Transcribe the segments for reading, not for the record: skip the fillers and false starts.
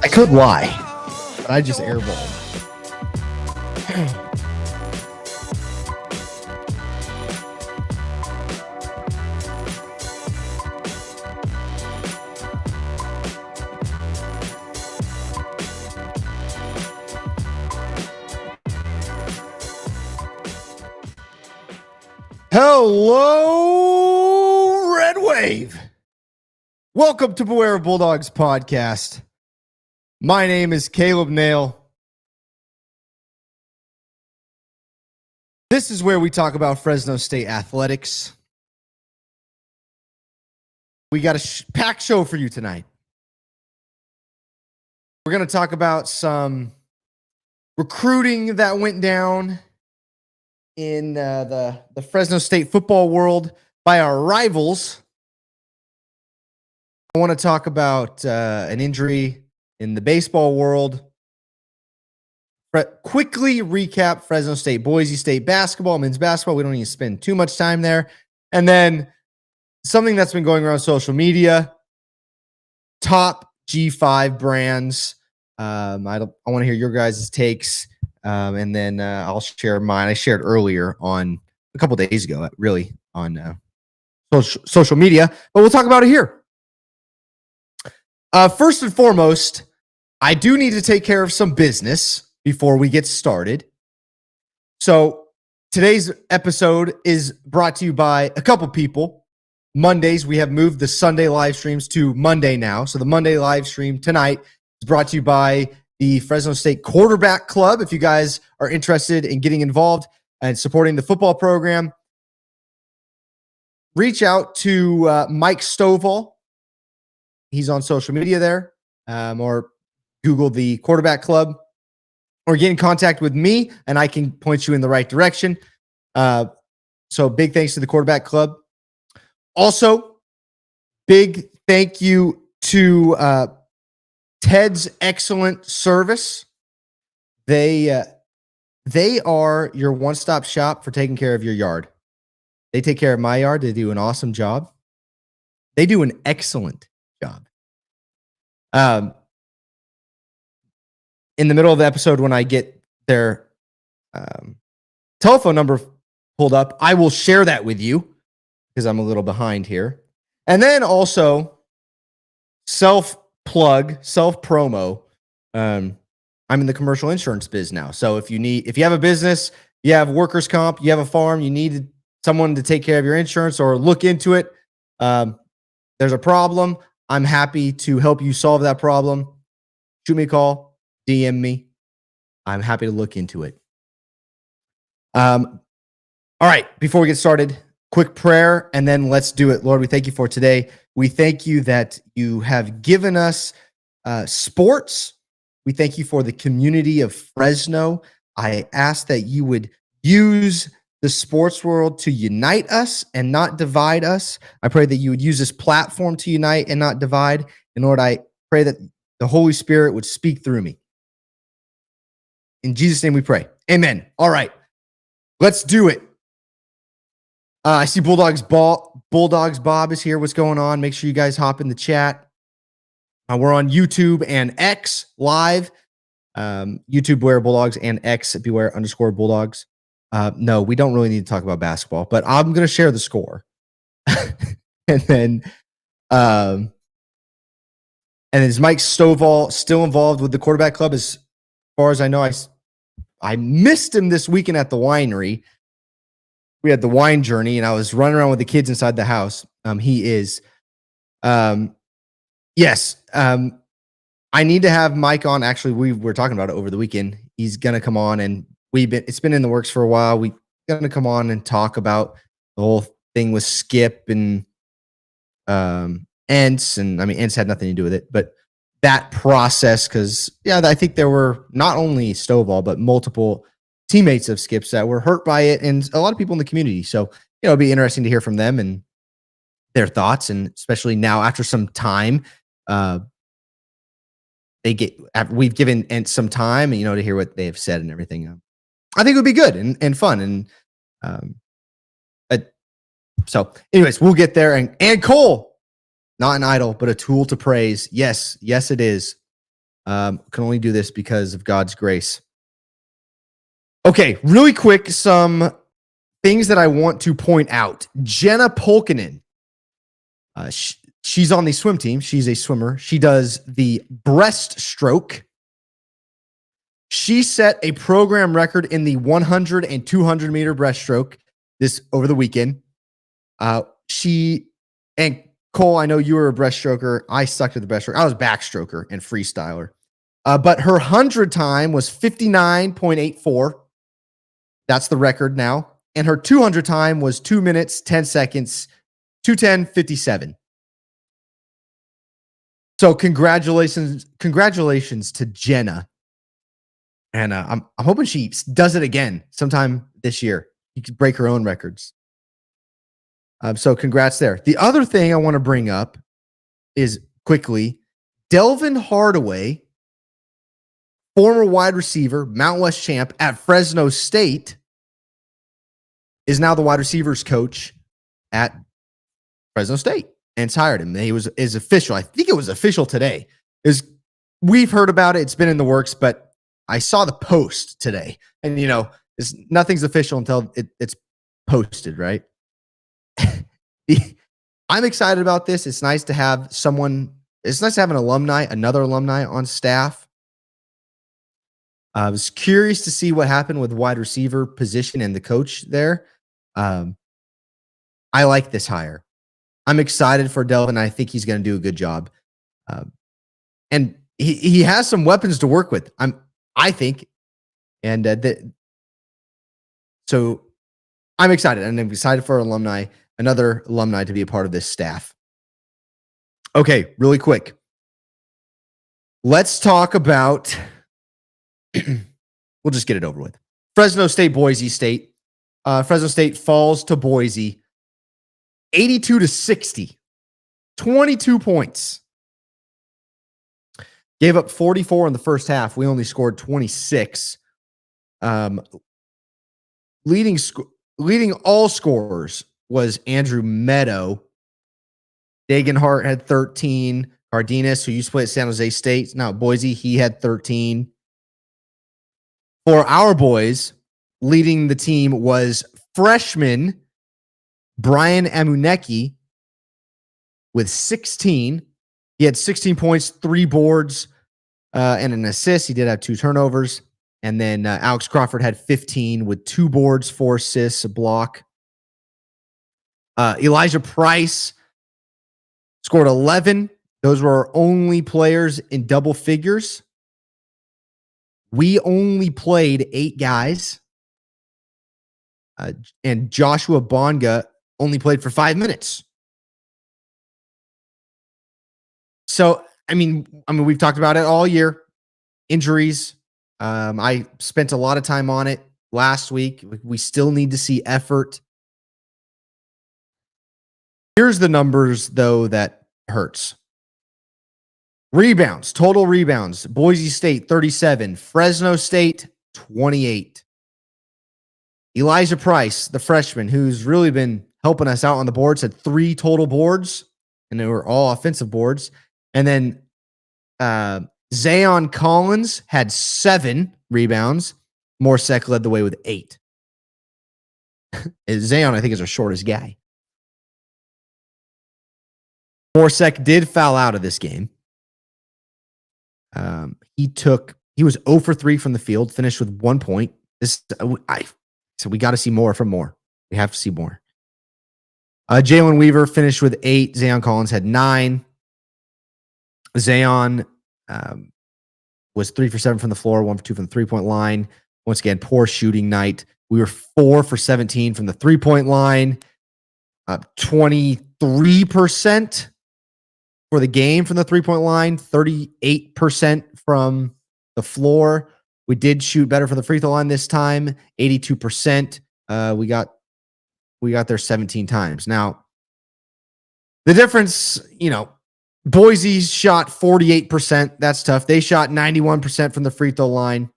I could lie, but I just airballed. Hello, Red Wave. Welcome to Beware of Bulldogs podcast. My name is Caleb Nail. This is where we talk about Fresno State athletics. We got a packed show for you tonight. We're going to talk about some recruiting that went down in the Fresno State football world by our rivals. I want to talk about an injury in the baseball world. Quickly recap Fresno State, Boise State basketball, men's basketball. We don't need to spend too much time there. And then something that's been going around social media, top G5 brands. I want to hear your guys' takes. And then I'll share mine. I shared earlier on a couple days ago, really, on social media, but we'll talk about it here. First and foremost, I do need to take care of some business before we get started. So today's episode is brought to you by a couple people. Mondays, we have moved the Sunday live streams to Monday now. So the Monday live stream tonight is brought to you by the Fresno State Quarterback Club. If you guys are interested in getting involved and supporting the football program, reach out to Mike Stovall. He's on social media there, or Google the Quarterback Club, or get in contact with me, and I can point you in the right direction. So big thanks to the Quarterback Club. Also, big thank you to Ted's Excellent Service. They are your one-stop shop for taking care of your yard. They take care of my yard. They do an awesome job. They do an excellent job. In the middle of the episode, when I get their telephone number pulled up, I will share that with you because I'm a little behind here. And then also self-plug, self-promo. I'm in the commercial insurance biz now. So if you have a business, you have workers' comp, you have a farm, you need someone to take care of your insurance or look into it, there's a problem, I'm happy to help you solve that problem. Shoot me a call, DM me. I'm happy to look into it. All right, before we get started, quick prayer, and then let's do it. Lord, we thank you for today. We thank you that you have given us sports. We thank you for the community of Fresno. I ask that you would use the sports world to unite us and not divide us. I pray that you would use this platform to unite and not divide. And Lord, I pray that the Holy Spirit would speak through me. In Jesus' name we pray. Amen. All right, let's do it. I see Bulldogs Bob is here. What's going on? Make sure you guys hop in the chat. We're on YouTube and X live. YouTube Beware Bulldogs and X Beware_Bulldogs. No, we don't really need to talk about basketball, but I'm going to share the score. And then is Mike Stovall still involved with the Quarterback Club? As far as I know, I missed him this weekend at the winery. We had the wine journey, and I was running around with the kids inside the house. He is. Yes. I need to have Mike on. Actually, we were talking about it over the weekend. He's going to come on, and it's been in the works for a while. We're going to come on and talk about the whole thing with Skip and Entz. And I mean, Entz had nothing to do with it, but that process, because I think there were not only Stovall, but multiple teammates of Skip's that were hurt by it, and a lot of people in the community. So, it'll be interesting to hear from them and their thoughts, and especially now after some time, we've given Entz some time, and to hear what they have said and everything. I think it would be good and fun, and so anyways, we'll get there. And Cole, not an idol, but a tool to praise. Yes, it is. Can only do this because of God's grace. Okay, really quick, some things that I want to point out. Jenna Polkinen. She's on the swim team. She's a swimmer. She does the breaststroke. She set a program record in the 100 and 200 meter breaststroke this over the weekend. She and Cole, I know you were a breaststroker. I sucked at the breaststroke. I was backstroker and freestyler. But her 100 time was 59.84. That's the record now. And her 200 time was 2 minutes, 10 seconds, 2:10:57. So congratulations to Jenna. And I'm hoping she does it again sometime this year. You could break her own records. So congrats there. The other thing I want to bring up is quickly, Delvin Hardaway, former wide receiver, Mountain West champ at Fresno State, is now the wide receivers coach at Fresno State and it's hired him. Is official. I think it was official today. We've heard about it. It's been in the works, but I saw the post today, and nothing's official until it's posted, right? I'm excited about this. It's nice to have someone. It's nice to have another alumni on staff. I was curious to see what happened with the wide receiver position and the coach there. I like this hire. I'm excited for Delvin. I think he's going to do a good job. And he has some weapons to work with. I think. And so I'm excited. And I'm excited for another alumni to be a part of this staff. Okay, really quick. Let's talk about, we'll just get it over with. Fresno State, Boise State. Fresno State falls to Boise 82-60. 22 points. Gave up 44 in the first half. We only scored 26. Leading all scorers was Andrew Meadow. Dagenhart had 13. Cardenas, who used to play at San Jose State, now at Boise, he had 13. For our boys, leading the team was freshman Brian Amuneki with 16. He had 16 points, 3 boards, and an assist. He did have 2 turnovers. And then Alex Crawford had 15 with 2 boards, 4 assists, a block. Elijah Price scored 11. Those were our only players in double figures. We only played 8 guys. And Joshua Bonga only played for 5 minutes. So, I mean, we've talked about it all year. Injuries. I spent a lot of time on it last week. We still need to see effort. Here's the numbers, though, that hurts. Rebounds, total rebounds. Boise State, 37. Fresno State, 28. Elijah Price, the freshman, who's really been helping us out on the boards, had 3 total boards, and they were all offensive boards. And then Zayon Collins had 7 rebounds. Morsek led the way with 8. Zayon, I think, is our shortest guy. Morsek did foul out of this game. He was 0 for 3 from the field, finished with 1 point. So we got to see more from Moore. We have to see more. Jalen Weaver finished with 8. Zayon Collins had 9. Zayon was 3 for 7 from the floor, 1 for 2 from the 3-point line. Once again, poor shooting night. We were 4 for 17 from the 3-point line, 23% for the game from the 3-point line, 38% from the floor. We did shoot better from the free throw line this time, 82%. We got there 17 times. Now, the difference, Boise shot 48%. That's tough. They shot 91% from the free throw line.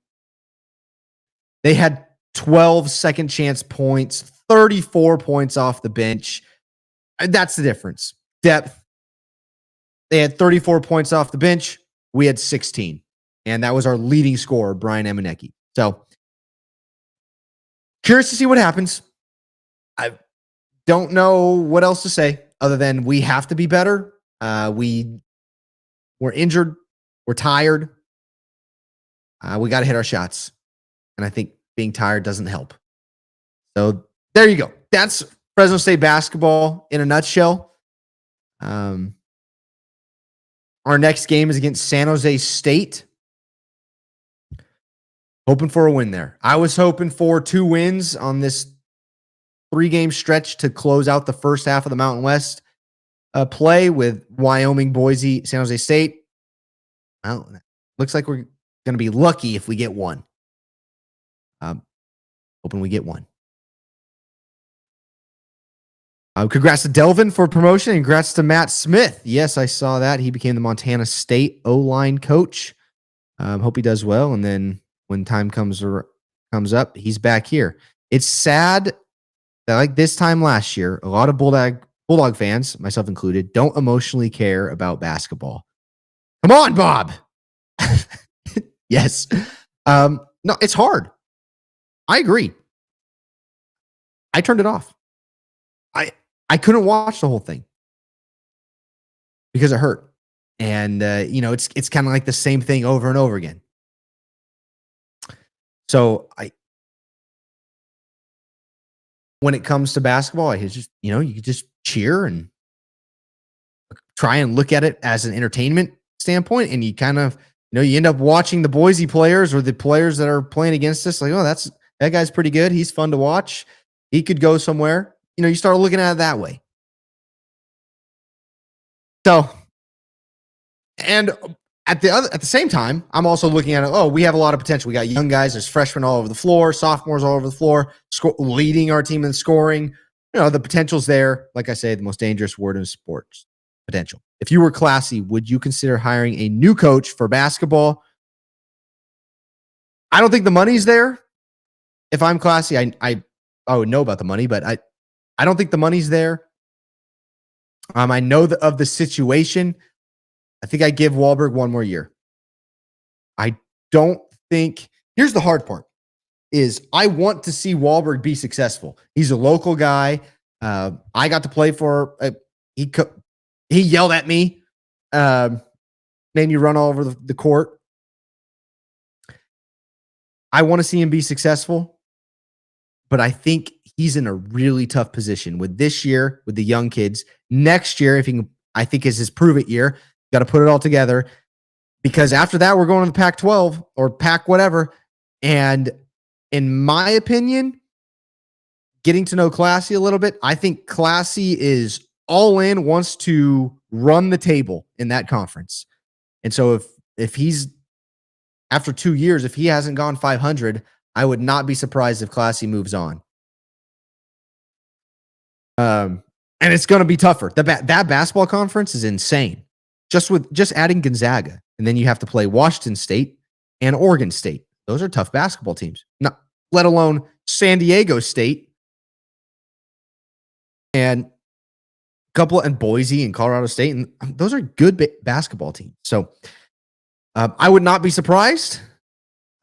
They had 12 second chance points, 34 points off the bench. That's the difference. Depth. They had 34 points off the bench. We had 16. And that was our leading scorer, Brian Emanecki. So curious to see what happens. I don't know what else to say other than we have to be better. We're injured. We're tired. We got to hit our shots. And I think being tired doesn't help. So there you go. That's Fresno State basketball in a nutshell. Our next game is against San Jose State. Hoping for a win there. I was hoping for 2 wins on this 3-game stretch to close out the first half of the Mountain West play with Wyoming, Boise, San Jose State. Well, looks like we're going to be lucky if we get one. Hoping we get one. Congrats to Delvin for promotion. And congrats to Matt Smith. Yes, I saw that. He became the Montana State O-line coach. Hope he does well. And then when time comes up, he's back here. It's sad that like this time last year, a lot of Bulldog fans, myself included, don't emotionally care about basketball. Come on, Bob. Yes. No, it's hard. I agree. I turned it off. I couldn't watch the whole thing because it hurt. And, it's kind of like the same thing over and over again. So when it comes to basketball, I just, you just cheer and try and look at it as an entertainment standpoint. And you kind of, you end up watching the Boise players or the players that are playing against us. Like, oh, that guy's pretty good. He's fun to watch. He could go somewhere. You start looking at it that way. So, and at the same time, I'm also looking at it. Oh, we have a lot of potential. We got young guys. There's freshmen all over the floor, sophomores all over the floor, leading our team in scoring. The potential's there. Like I say, the most dangerous word in sports: potential. If you were Classy, would you consider hiring a new coach for basketball? I don't think the money's there. If I'm Classy, I would know about the money, but I don't think the money's there. I know of the situation. I think I give Wahlberg one more year. I don't think. Here's the hard part: is I want to see Wahlberg be successful. He's a local guy. I got to play for. He yelled at me, made me run all over the court. I want to see him be successful, but I think he's in a really tough position with this year with the young kids. Next year, if he can, I think is his prove it year. Got to put it all together, because after that we're going to the Pac-12 or Pac whatever. And in my opinion, getting to know Classy a little bit, I think Classy is all in, wants to run the table in that conference. And so if he's after 2 years, if he hasn't gone 500, I would not be surprised if Classy moves on. And it's going to be tougher. That basketball conference is insane. Just adding Gonzaga, and then you have to play Washington State and Oregon State. Those are tough basketball teams. Not let alone San Diego State and Boise and Colorado State, and those are good basketball teams. So I would not be surprised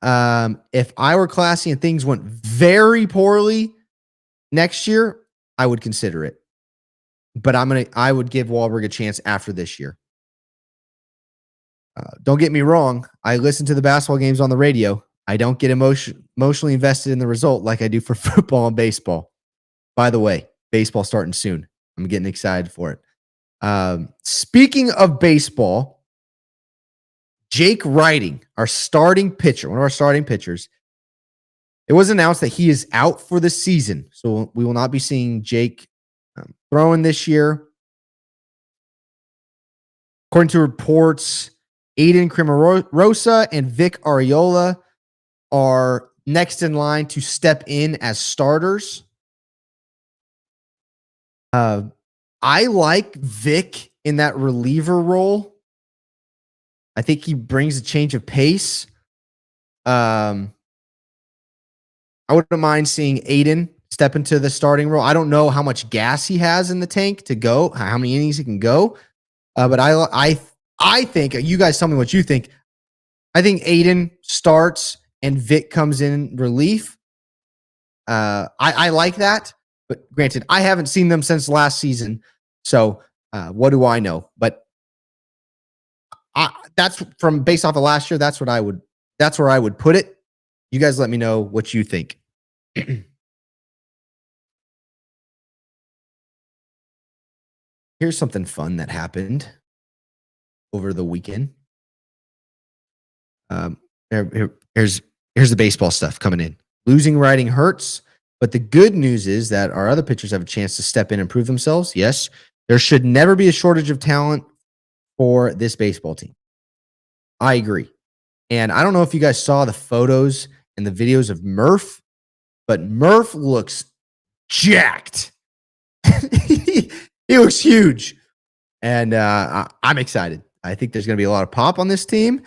if I were Classy and things went very poorly next year. I would consider it, but I would give Wahlberg a chance after this year. Don't get me wrong. I listen to the basketball games on the radio. I don't get emotionally invested in the result like I do for football and baseball. By the way, baseball starting soon. I'm getting excited for it. Speaking of baseball, Jake Riding, our starting pitcher, one of our starting pitchers, it was announced that he is out for the season. So we will not be seeing Jake throwing this year. According to reports, Aiden Cremarosa and Vic Ariola are next in line to step in as starters. I like Vic in that reliever role. I think he brings a change of pace. I wouldn't mind seeing Aiden step into the starting role. I don't know how much gas he has in the tank to go, how many innings he can go. But I think, you guys tell me what you think. I think Aiden starts and Vic comes in relief. I like that, but granted, I haven't seen them since last season. So what do I know? But that's from based off of last year. That's where I would put it. You guys let me know what you think. Here's something fun that happened over the weekend. Here's the baseball stuff coming in. Losing writing hurts, but the good news is that our other pitchers have a chance to step in and prove themselves. Yes, there should never be a shortage of talent for this baseball team. I agree. And I don't know if you guys saw the photos and the videos of Murph, but Murph looks jacked. He looks huge. And I'm excited. I think there's going to be a lot of pop on this team.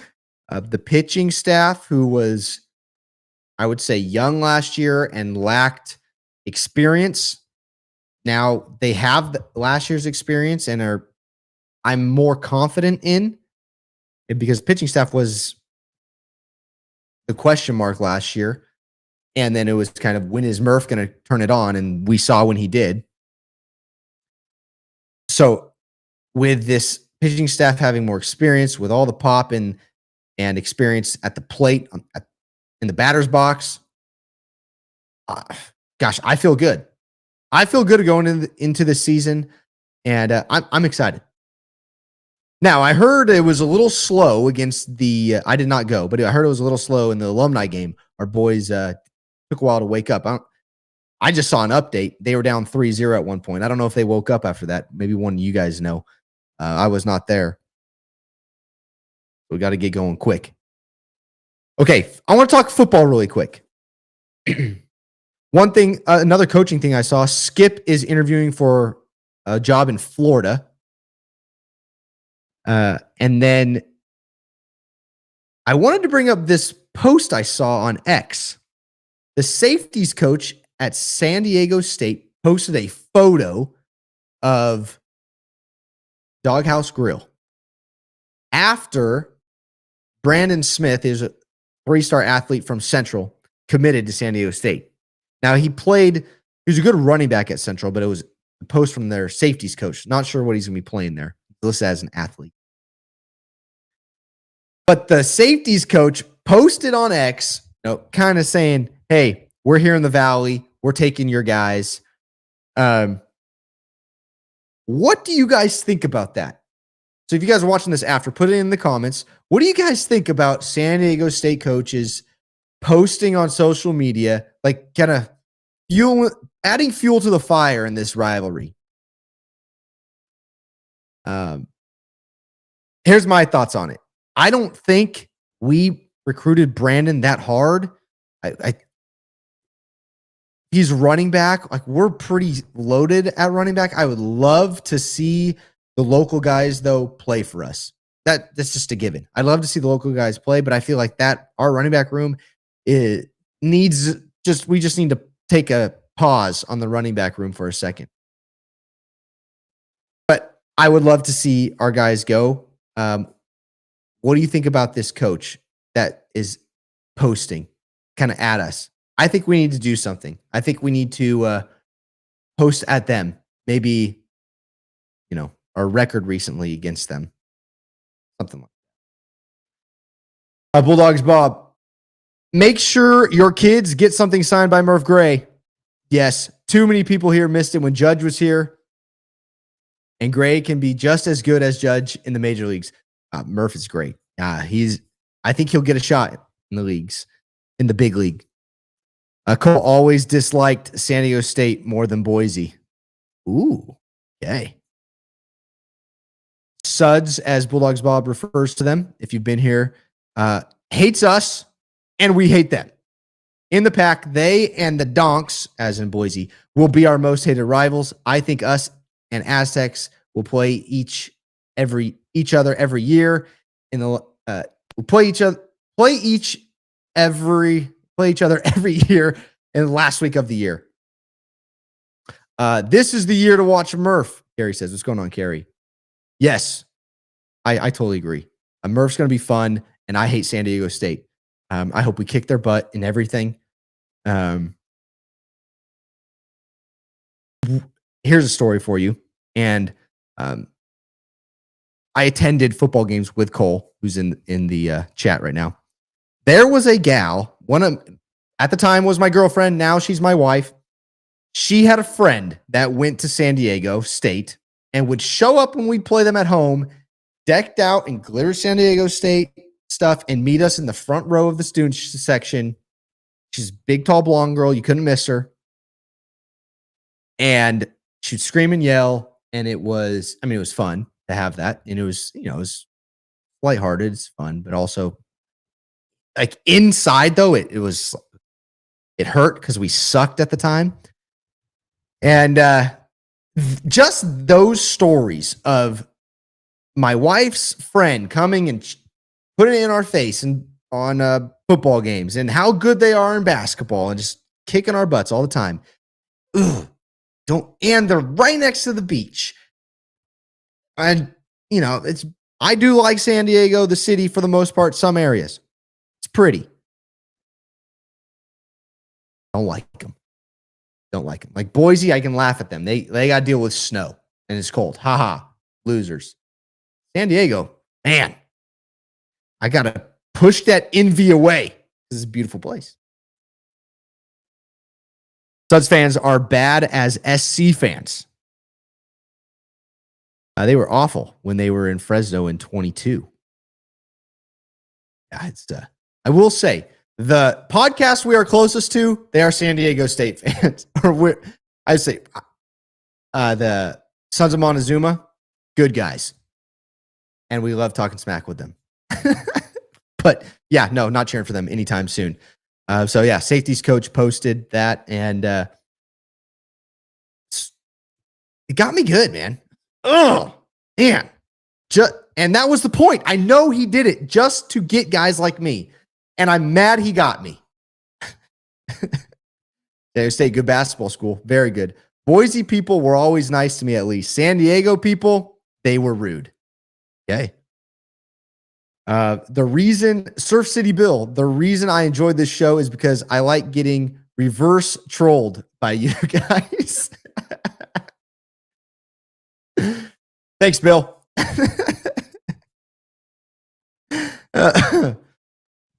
The pitching staff, who was, I would say, young last year and lacked experience. Now they have last year's experience and I'm more confident in it because pitching staff was the question mark last year. And then it was kind of, when is Murph going to turn it on? And we saw when he did. So with this pitching staff having more experience, with all the pop and experience at the plate, in the batter's box, gosh, I feel good. I feel good going into this season, and I'm excited. Now, I heard it was a little slow against the I did not go, but I heard it was a little slow in the alumni game. Our boys took a while to wake up. I just saw an update. They were down 3-0 at one point. I don't know if they woke up after that. Maybe one of you guys know. I was not there. We got to get going quick. Okay, I want to talk football really quick. One thing, another coaching thing I saw, Skip is interviewing for a job in Florida. And then I wanted to bring up this post I saw on X. The safeties coach at San Diego State posted a photo of Doghouse Grill after Brandon Smith is a 3-star athlete from Central committed to San Diego State. Now he was a good running back at Central, but it was a post from their safeties coach. Not sure what he's going to be playing there. He's listed as an athlete. But the safeties coach posted on X, kind of saying, hey, we're here in the Valley. We're taking your guys. What do you guys think about that? So if you guys are watching this after, put it in the comments. What do you guys think about San Diego State coaches posting on social media, like kind of adding fuel to the fire in this rivalry? Here's my thoughts on it. I don't think we recruited Brandon that hard. He's running back. Like, we're pretty loaded at running back. I would love to see the local guys, though, play for us. That's just a given. I'd love to see the local guys play, but I feel like that our running back room we just need to take a pause on the running back room for a second. But I would love to see our guys go. What do you think about this coach that is posting kind of at us? I think we need to do something. I think we need to post at them. Maybe, our record recently against them. Something like that. Bulldogs Bob, make sure your kids get something signed by Murph Gray. Yes, too many people here missed it when Judge was here. And Gray can be just as good as Judge in the major leagues. Murph is great. I think he'll get a shot in the leagues, in the big league. Cole always disliked San Diego State more than Boise. Ooh, okay. Suds, as Bulldogs Bob refers to them, if you've been here, hates us, and we hate them. In the pack, they and the Donks, as in Boise, will be our most hated rivals. I think us and Aztecs will play each other every year. We'll play each other every year in the last week of the year. This is the year to watch Murph, Carrie says. What's going on, Carrie? Yes, I totally agree. Murph's going to be fun. and I hate San Diego State. I hope we kick their butt in everything. Um, Here's a story for you. And um, I attended football games with Cole, who's in the chat right now. There was a gal, at the time was my girlfriend. Now she's my wife. She had a friend that went to San Diego State and would show up when we'd play them at home, decked out in glitter San Diego State stuff, and meet us in the front row of the student section. She's a big, tall, blonde girl. You couldn't miss her. And she'd scream and yell. And it was fun to have that. And it was lighthearted. It's fun, but also like inside though, it hurt because we sucked at the time. And just those stories of my wife's friend coming and putting it in our face and on football games and how good they are in basketball and just kicking our butts all the time. Ugh, and they're right next to the beach. And I do like San Diego, the city, for the most part, some areas. It's pretty. Don't like them. Like Boise, I can laugh at them. They got to deal with snow and it's cold. Ha. Losers. San Diego, man, I got to push that envy away. This is a beautiful place. Suds fans are bad as SC fans. They were awful when they were in Fresno in 22. Yeah, I will say, the podcast we are closest to, they are San Diego State fans. I'd say the Sons of Montezuma, good guys. And we love talking smack with them. But yeah, no, not cheering for them anytime soon. So yeah, safeties coach posted that, and it got me good, man. Oh, man. And that was the point. I know he did it just to get guys like me. And I'm mad he got me. San Diego State, good basketball school. Very good. Boise people were always nice to me, at least. San Diego people, they were rude. Okay. Surf City Bill, the reason I enjoyed this show is because I like getting reverse trolled by you guys. Thanks, Bill.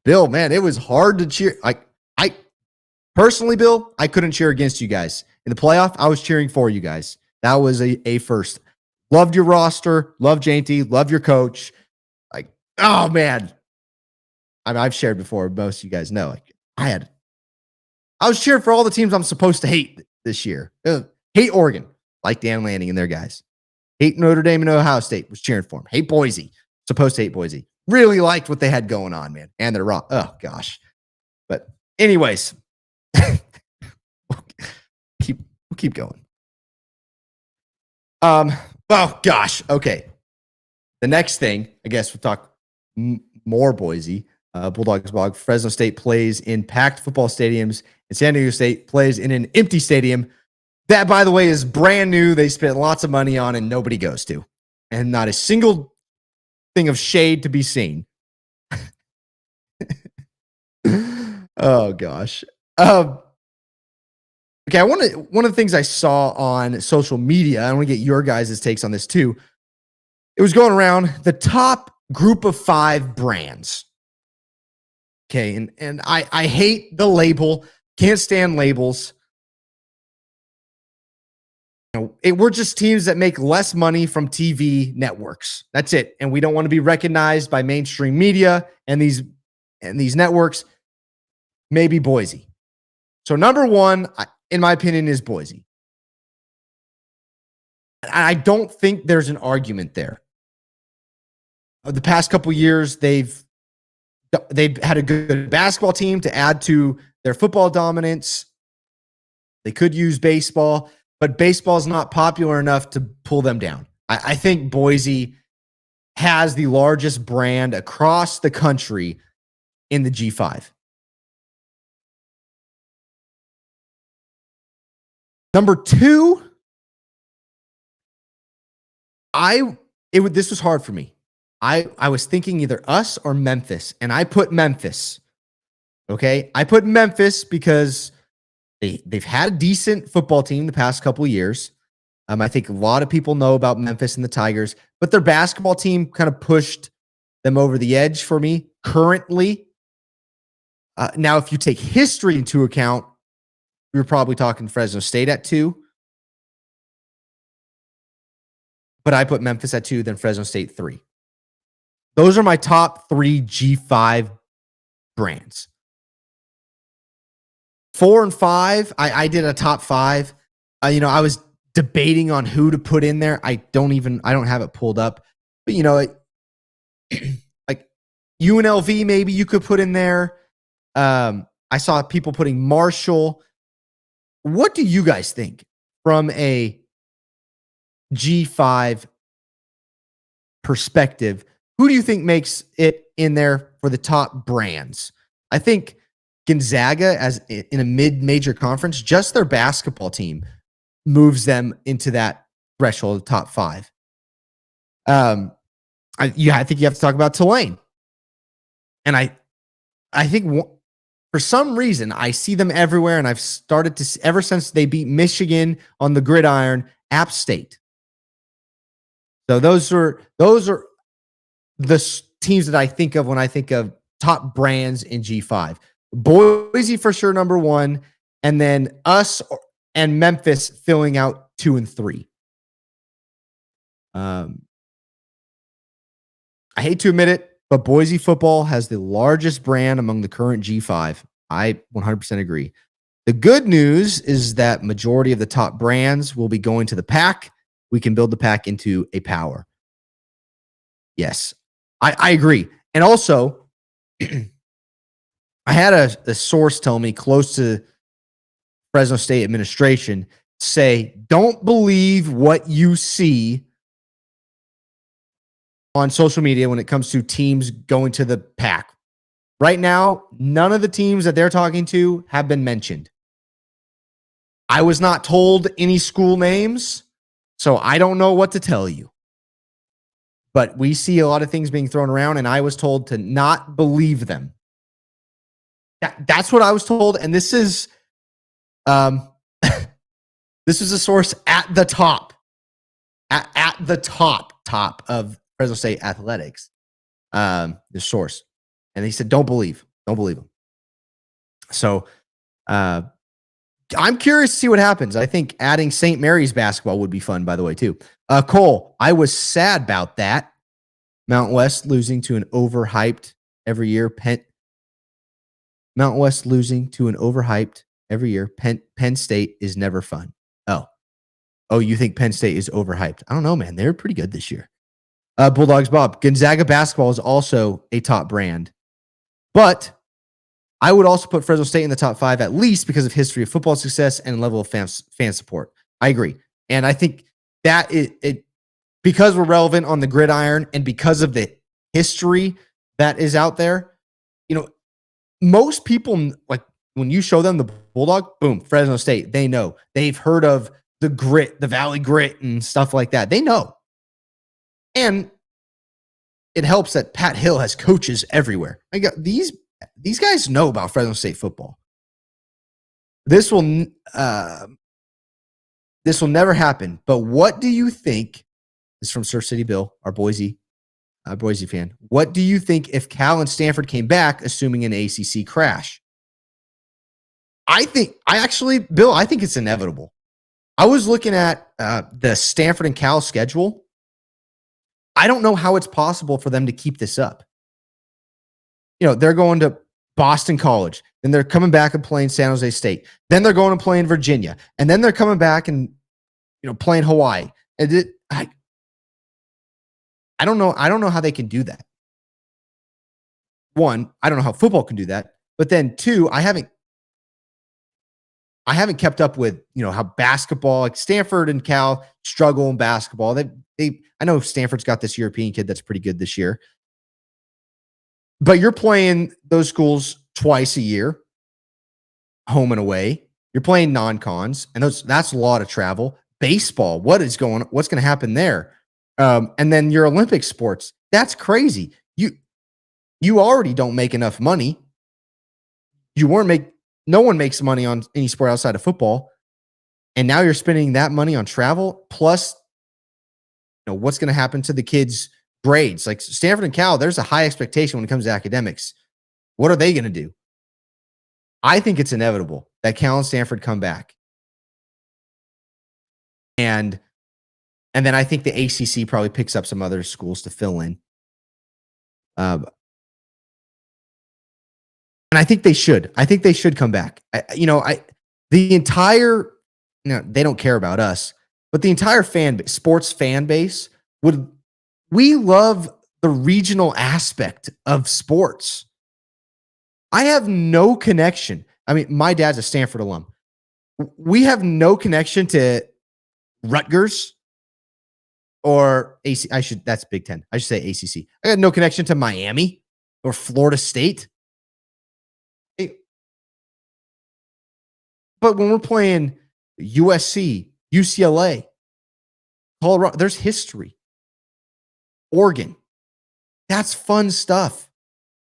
Bill, man, it was hard to cheer. I personally, Bill, I couldn't cheer against you guys. In the playoff, I was cheering for you guys. That was a first. Loved your roster. Loved Jainty. Loved your coach. Oh, man. I've shared before. Most of you guys know. I was cheering for all the teams I'm supposed to hate this year. Hate Oregon. Like Dan Lanning and their guys. Hate Notre Dame and Ohio State. Was cheering for them. Hate Boise. Supposed to hate Boise. Really liked what they had going on, man. And they're wrong. Oh, gosh. But anyways. we'll keep going. Oh, gosh. Okay. The next thing, I guess we'll talk more Boise. Bulldogs blog. Fresno State plays in packed football stadiums, and San Diego State plays in an empty stadium. That, by the way, is brand new. They spent lots of money on and nobody goes to. And not a single thing of shade to be seen. Oh, gosh. Okay, one of the things I saw on social media, I want to get your guys' takes on this too. It was going around the top group of 5 brands. Okay, and I hate the label. Can't stand labels. We're just teams that make less money from TV networks. That's it. And we don't want to be recognized by mainstream media and these networks. Maybe Boise. So number 1, in my opinion, is Boise. I don't think there's an argument there. The past couple years, they've had a good basketball team to add to their football dominance. They could use baseball, but baseball is not popular enough to pull them down. I think Boise has the largest brand across the country in the G5. Number 2, this was hard for me. I was thinking either us or Memphis, and I put Memphis. Okay, I put Memphis because they've had a decent football team the past couple of years. I think a lot of people know about Memphis and the Tigers, but their basketball team kind of pushed them over the edge for me currently. Now, if you take history into account, we were probably talking Fresno State at 2, but I put Memphis at 2, then Fresno State 3. Those are my top 3 G5 brands. 4 and 5, I did a top 5. I was debating on who to put in there. I don't have it pulled up, but like UNLV, maybe you could put in there. I saw people putting Marshall. What do you guys think from a G5 perspective? Who do you think makes it in there for the top brands? I think Gonzaga, as in a mid-major conference, just their basketball team moves them into that threshold of top 5. I think you have to talk about Tulane. And I think for some reason, I see them everywhere, and I've started to see, ever since they beat Michigan on the gridiron, App State. So those are the teams that I think of when I think of top brands in G5. Boise for sure, number 1, and then us and Memphis filling out 2 and 3. I hate to admit it, but Boise football has the largest brand among the current G5. I 100% agree. The good news is that majority of the top brands will be going to the Pac. We can build the Pac into a power. Yes, I agree. And also, I had a source tell me close to Fresno State administration say, don't believe what you see on social media when it comes to teams going to the Pac. Right now, none of the teams that they're talking to have been mentioned. I was not told any school names, so I don't know what to tell you. But we see a lot of things being thrown around, and I was told to not believe them. That's what I was told, and this is this is a source at the top, at the top of Fresno State athletics. The source, and he said, "Don't believe them." So, I'm curious to see what happens. I think adding St. Mary's basketball would be fun, by the way, too. Cole, I was sad about that. Mount West losing to an overhyped every year. Mount West losing to an overhyped every year. Penn State is never fun. Oh, you think Penn State is overhyped? I don't know, man. They're pretty good this year. Bulldogs Bob, Gonzaga basketball is also a top brand, but I would also put Fresno State in the top 5 at least because of history of football success and level of fan support. I agree, and I think that it because we're relevant on the gridiron and because of the history that is out there. Most people, like when you show them the Bulldog, boom, Fresno State. They know. They've heard of the grit, the Valley Grit, and stuff like that. They know. And it helps that Pat Hill has coaches everywhere. These guys know about Fresno State football. This will never happen. But what do you think? This is from Surf City Bill, our Boise fan. What do you think if Cal and Stanford came back, assuming an ACC crash? I think it's inevitable. I was looking at the Stanford and Cal schedule. I don't know how it's possible for them to keep this up. They're going to Boston College, then they're coming back and playing San Jose State, then they're going to play in Virginia, and then they're coming back and playing Hawaii. And I don't know how they can do that. One, I don't know how football can do that. But then 2, I haven't kept up with how basketball, like Stanford and Cal, struggle in basketball. I know Stanford's got this European kid that's pretty good this year. But you're playing those schools twice a year, home and away. You're playing non-cons, and that's a lot of travel. Baseball, what's going to happen there? And then your Olympic sports. That's crazy. You already don't make enough money. No one makes money on any sport outside of football. And now you're spending that money on travel, plus what's going to happen to the kids' grades. Like Stanford and Cal, there's a high expectation when it comes to academics. What are they going to do? I think it's inevitable that Cal and Stanford come back. And then I think the ACC probably picks up some other schools to fill in. And I think they should. I think they should come back. They don't care about us, but the entire sports fan base we love the regional aspect of sports. I have no connection. I mean, my dad's a Stanford alum. We have no connection to Rutgers or AC. That's Big Ten. I should say ACC. I got no connection to Miami or Florida State. But when we're playing USC, UCLA, Colorado, there's history. Oregon, that's fun stuff.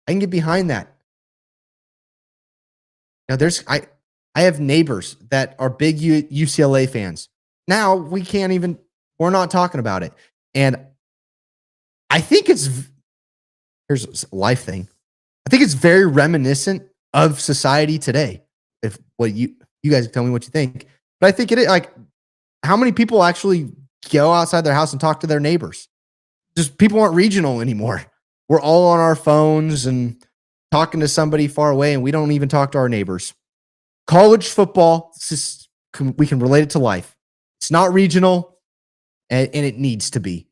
I can get behind that. Now, I have neighbors that are big UCLA fans. Now we're not talking about it. And I think here's a life thing. I think it's very reminiscent of society today. If you guys tell me what you think, but I think it is like, how many people actually go outside their house and talk to their neighbors? Just people aren't regional anymore. We're all on our phones and talking to somebody far away, and we don't even talk to our neighbors. College football, we can relate it to life. It's not regional, and it needs to be.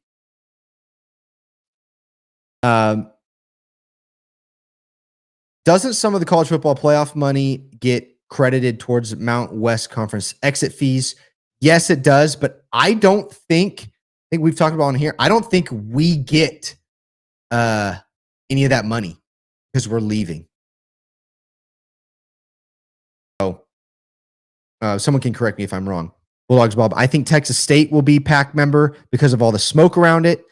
Doesn't some of the college football playoff money get credited towards Mount West Conference exit fees? Yes, it does, but I think we've talked about on here. I don't think we get any of that money because we're leaving. So someone can correct me if I'm wrong. Bulldogs Bob, I think Texas State will be PAC member because of all the smoke around it.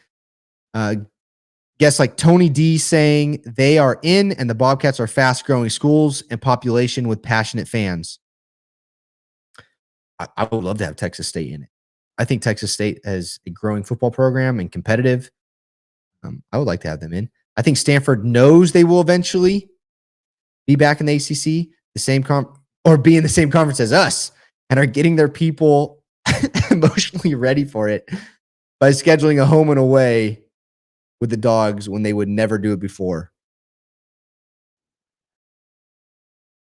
Guess like Tony D saying they are in, and the Bobcats are fast-growing schools and population with passionate fans. I would love to have Texas State in it. I think Texas State has a growing football program and competitive. I would like to have them in. I think Stanford knows they will eventually be back in the ACC, or be in the same conference as us, and are getting their people emotionally ready for it by scheduling a home and away with the Dogs when they would never do it before.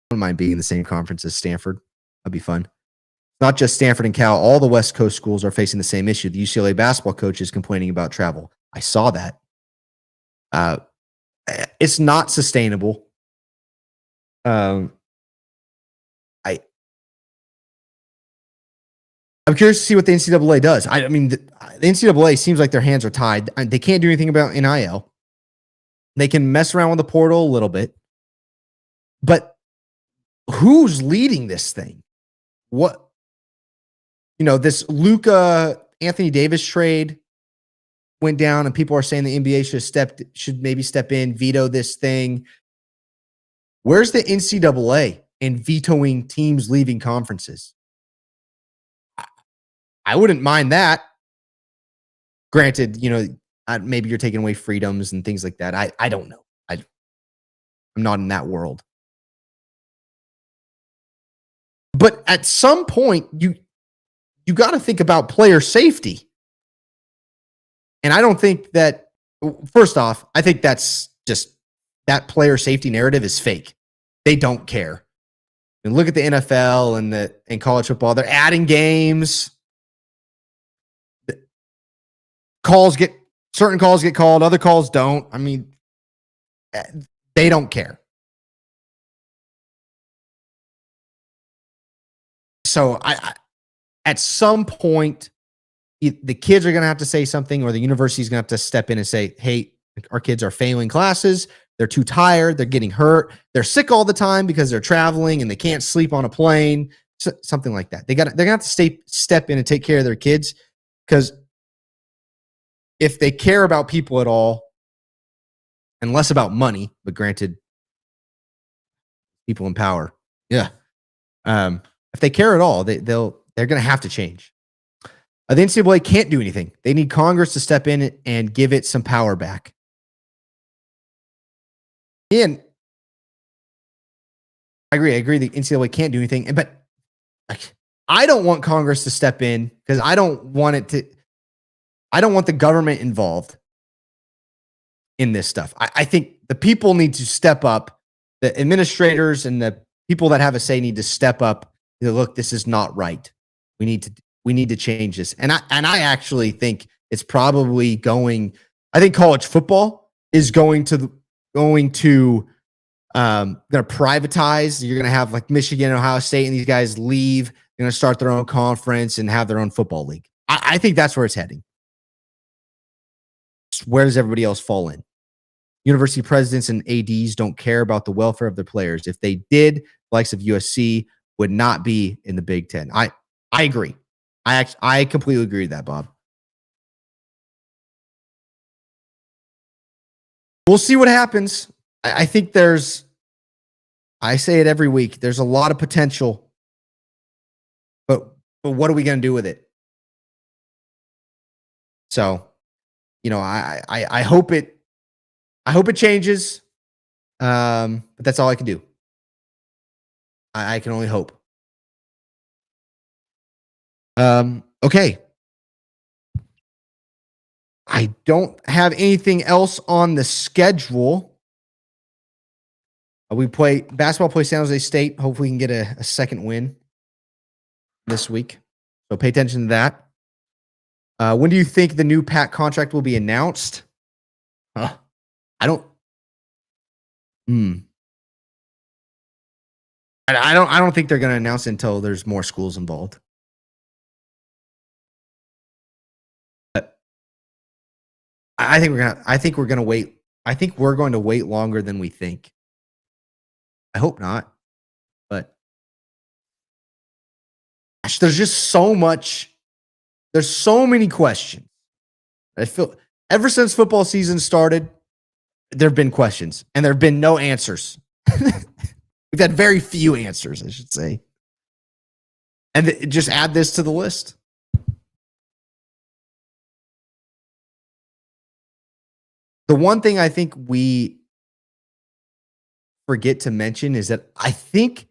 I don't mind being in the same conference as Stanford. That'd be fun. Not just Stanford and Cal. All the West Coast schools are facing the same issue. The UCLA basketball coach is complaining about travel. I saw that. It's not sustainable. I'm curious to see what the NCAA does. I mean, the NCAA seems like their hands are tied. They can't do anything about NIL. They can mess around with the portal a little bit. But who's leading this thing? This Luka Anthony Davis trade went down, and people are saying the NBA should maybe step in, veto this thing. Where's the NCAA in vetoing teams leaving conferences? I wouldn't mind that. Granted, maybe you're taking away freedoms and things like that. I don't know. I'm not in that world. But at some point, you got to think about player safety. And I don't think that, first off, I think that's just, that player safety narrative is fake. They don't care. And look at the NFL and college football. They're adding games. Certain calls get called, other calls don't. I mean, they don't care. So at some point, the kids are going to have to say something, or the university is going to have to step in and say, hey, our kids are failing classes. They're too tired. They're getting hurt. They're sick all the time because they're traveling and they can't sleep on a plane. Something like that. They're going to have to step in and take care of their kids, because if they care about people at all, and less about money, but granted, people in power, yeah. If they care at all, they're going to have to change. The NCAA can't do anything. They need Congress to step in and give it some power back. And I agree. The NCAA can't do anything, but I don't want Congress to step in because I don't want the government involved in this stuff. I think the people need to step up. The administrators and the people that have a say need to step up. Look, this is not right. We need to change this. And I actually think it's probably going. I think college football is going to privatize. You're going to have like Michigan, Ohio State, and these guys leave. They're going to start their own conference and have their own football league. I think that's where it's heading. Where does everybody else fall in? University presidents and ADs don't care about the welfare of their players. If they did, the likes of USC would not be in the Big Ten. I agree. I completely agree with that, Bob. We'll see what happens. I think I say it every week, there's a lot of potential, but what are we going to do with it? So, I hope it changes. But that's all I can do. I can only hope. Okay. I don't have anything else on the schedule. We play basketball, San Jose State. Hopefully we can get a second win this week. So pay attention to that. When do you think the new PAC contract will be announced? I don't. I don't think they're going to announce it until there's more schools involved. But I think we're going to wait. I think we're going to wait longer than we think. I hope not. But gosh, there's just so much. There's so many questions. I feel ever since football season started, there have been questions and there have been no answers. We've had very few answers, I should say. And just add this to the list. The one thing I think we forget to mention is that I think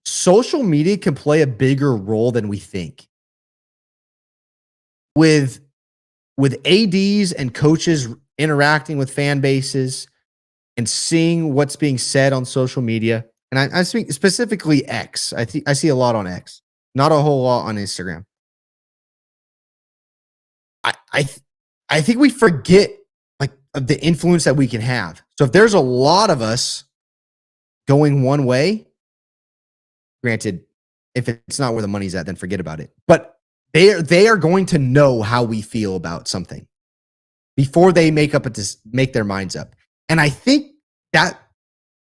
social media can play a bigger role than we think. With ADs and coaches interacting with fan bases and seeing what's being said on social media, and I speak specifically X. I see a lot on X, not a whole lot on Instagram. I think we forget like the influence that we can have. So if there's a lot of us going one way, granted, if it's not where the money's at, then forget about it. But they are going to know how we feel about something before they make their minds up. And I think that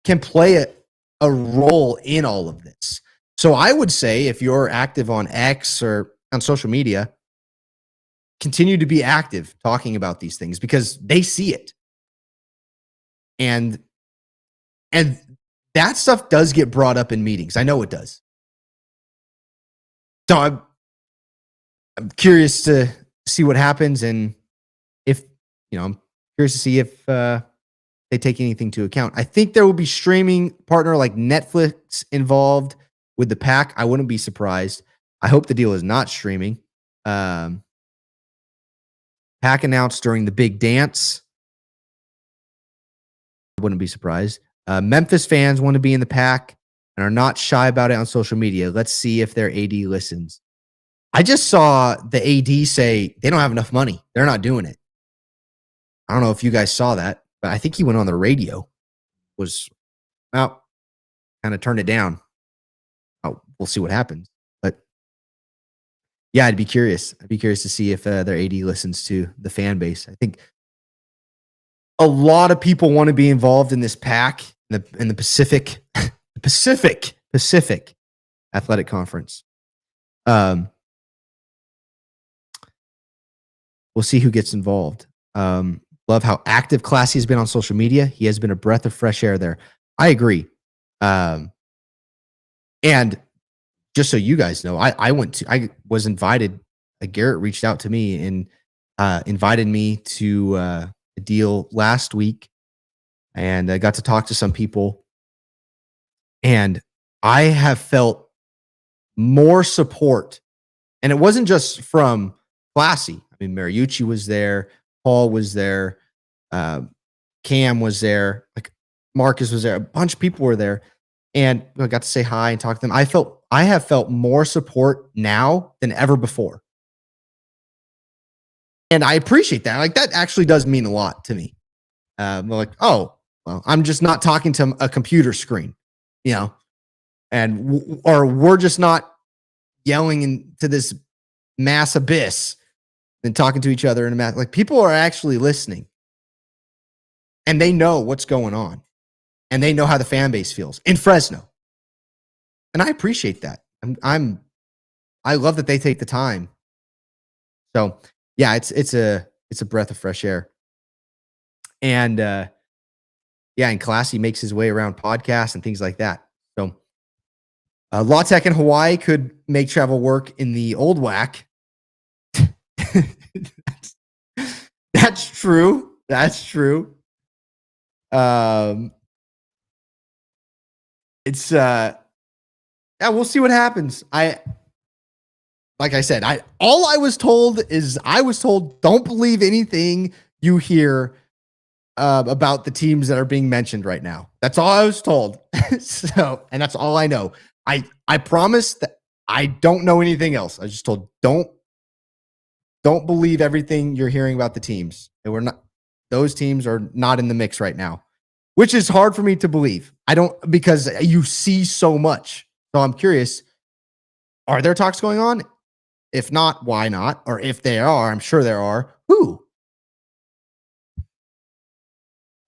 can play a role in all of this. So I would say if you're active on X or on social media, continue to be active talking about these things because they see it. And that stuff does get brought up in meetings. I know it does. So I'm curious to see what happens, and I'm curious to see if they take anything to account. I think there will be streaming partner like Netflix involved with the PAC. I wouldn't be surprised. I hope the deal is not streaming. PAC announced during the big dance. I wouldn't be surprised. Memphis fans want to be in the PAC and are not shy about it on social media. Let's see if their AD listens. I just saw the AD say they don't have enough money. They're not doing it. I don't know if you guys saw that, but I think he went on the radio. Kind of turned it down. Oh, we'll see what happens. But yeah, I'd be curious. I'd be curious to see if their AD listens to the fan base. I think a lot of people want to be involved in this PAC in the Pacific Athletic Conference. we'll see who gets involved. Love how active Classy has been on social media. He has been a breath of fresh air there. I agree. And just so you guys know, I was invited. Garrett reached out to me and invited me to a deal last week, and I got to talk to some people, and I have felt more support. And it wasn't just from Classy. I mean, Mariucci was there, Paul was there, Cam was there, like Marcus was there, a bunch of people were there, and I got to say hi and talk to them. I have felt more support now than ever before. And I appreciate that. Like, that actually does mean a lot to me. Like, oh, well, I'm just not talking to a computer screen, or we're just not yelling into this mass abyss and talking to each other in a mass. Like, people are actually listening, and they know what's going on, and they know how the fan base feels in Fresno. And I appreciate that. I love that they take the time. So yeah, it's a breath of fresh air. And and Classy makes his way around podcasts and things like that. So Law Tech in Hawaii could make travel work in the old whack. That's true. That's true. It's we'll see what happens. Like I said, all I was told don't believe anything you hear about the teams that are being mentioned right now. That's all I was told. And that's all I know. I promise that I don't know anything else. I was just told don't believe everything you're hearing about the teams. Those teams are not in the mix right now, which is hard for me to believe. Because you see so much. So I'm curious, are there talks going on? If not, why not? Or if there are, I'm sure there are, who?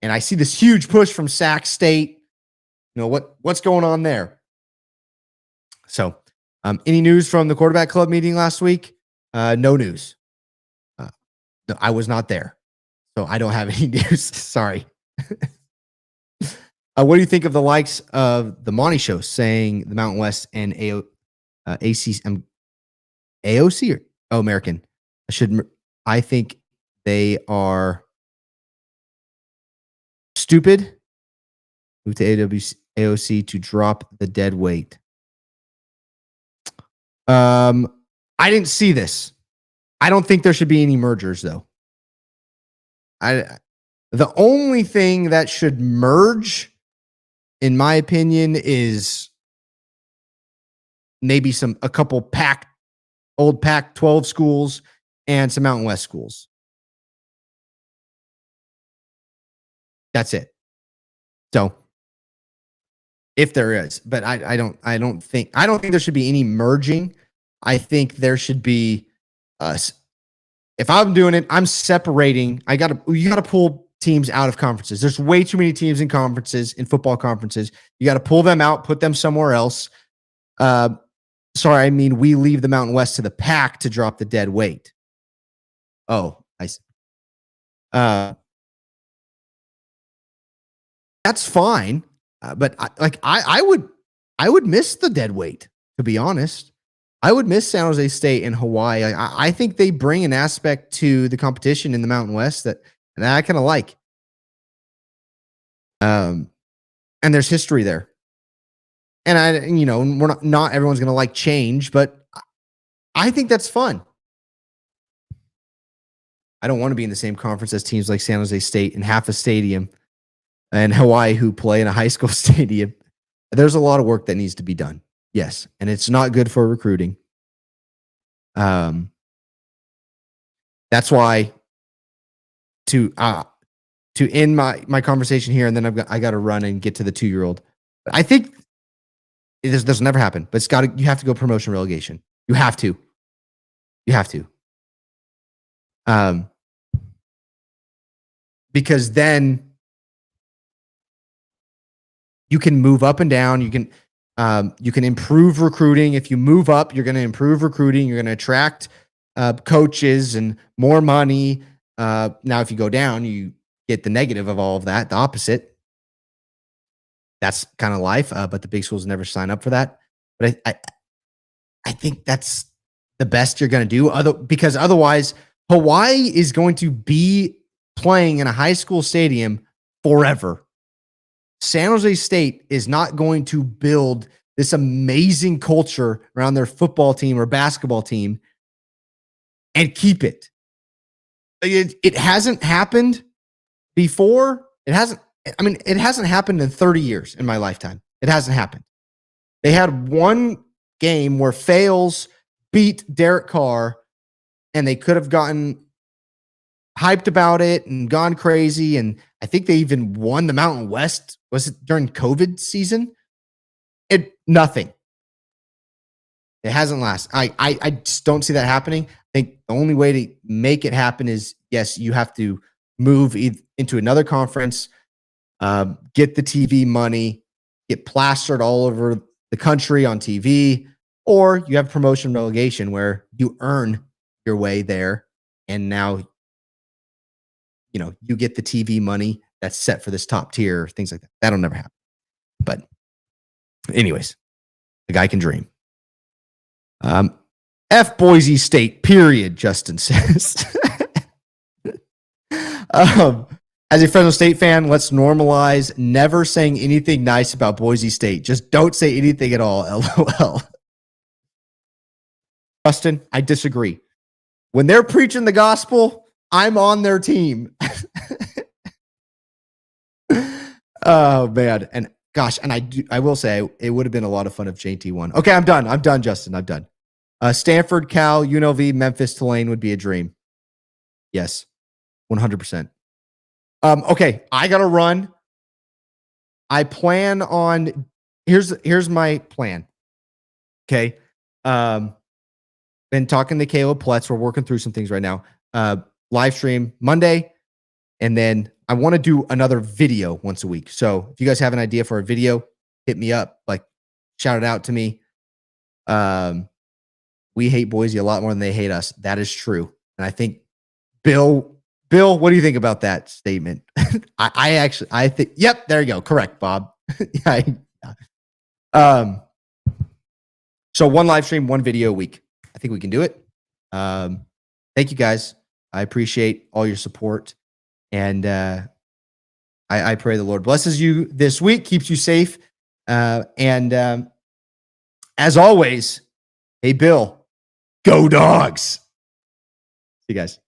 And I see this huge push from Sac State. What's going on there? So, any news from the quarterback club meeting last week? No news. No, I was not there, so I don't have any news. Sorry. What do you think of the likes of the Monty Show saying the Mountain West and AOC or American? I think they are stupid. Move to AOC to drop the dead weight. I didn't see this. I don't think there should be any mergers, though. The only thing that should merge, in my opinion, is maybe a couple old Pac-12 schools and some Mountain West schools. That's it. So, if there is, but I don't think there should be any merging. I think there should be if I'm doing it, I'm separating. You got to pull teams out of conferences. There's way too many teams in football conferences. You got to pull them out, put them somewhere else. We leave the Mountain West to the Pac to drop the dead weight. Oh, I see. That's fine. But I would miss the dead weight, to be honest. I would miss San Jose State and Hawaii. I think they bring an aspect to the competition in the Mountain West that I kind of like. And there's history there. And we're not everyone's going to like change, but I think that's fun. I don't want to be in the same conference as teams like San Jose State and half a stadium and Hawaii who play in a high school stadium. There's a lot of work that needs to be done. Yes. And it's not good for recruiting. That's why to end my conversation here, and then I got to run and get to the 2-year-old. But I think this will never happen, but you have to go promotion relegation. You have to. Because then you can move up and down. You can improve recruiting. If you move up, you're going to improve recruiting. You're going to attract coaches and more money. Now, if you go down, you get the negative of all of that, the opposite. That's kind of life, but the big schools never sign up for that. But I think that's the best you're going to do, because otherwise, Hawaii is going to be playing in a high school stadium forever. San Jose State is not going to build this amazing culture around their football team or basketball team and keep it. It hasn't happened before. It hasn't happened in 30 years in my lifetime. It hasn't happened. They had one game where Fales beat Derek Carr, and they could have gotten hyped about it and gone crazy. And I think they even won the Mountain West. Was it during COVID season? Nothing. It hasn't lasted. I just don't see that happening. I think the only way to make it happen is, yes, you have to move into another conference, get the TV money, get plastered all over the country on TV, or you have promotion relegation where you earn your way there, and now you get the TV money that's set for this top tier, things like that. That'll never happen. But anyways, the guy can dream. F Boise State, period, Justin says. As a Fresno State fan, let's normalize never saying anything nice about Boise State. Just don't say anything at all, LOL. Justin, I disagree. When they're preaching the gospel, I'm on their team. Oh, man. And gosh, and I will say it would have been a lot of fun if JT won. Okay, I'm done, Justin. I'm done. Stanford, Cal, UNLV, Memphis, Tulane would be a dream. Yes, 100%. Okay, I got to run. I plan on, here's my plan. Okay. Been talking to Caleb Pletz. We're working through some things right now. Live stream Monday. And then I want to do another video once a week. So if you guys have an idea for a video, hit me up, shout it out to me. We hate Boise a lot more than they hate us. That is true. And I think Bill, what do you think about that statement? I think, yep, there you go. Correct, Bob. So one live stream, one video a week. I think we can do it. Thank you guys. I appreciate all your support. And I pray the Lord blesses you this week, keeps you safe. And as always, hey, Bill, go Dogs. See you guys.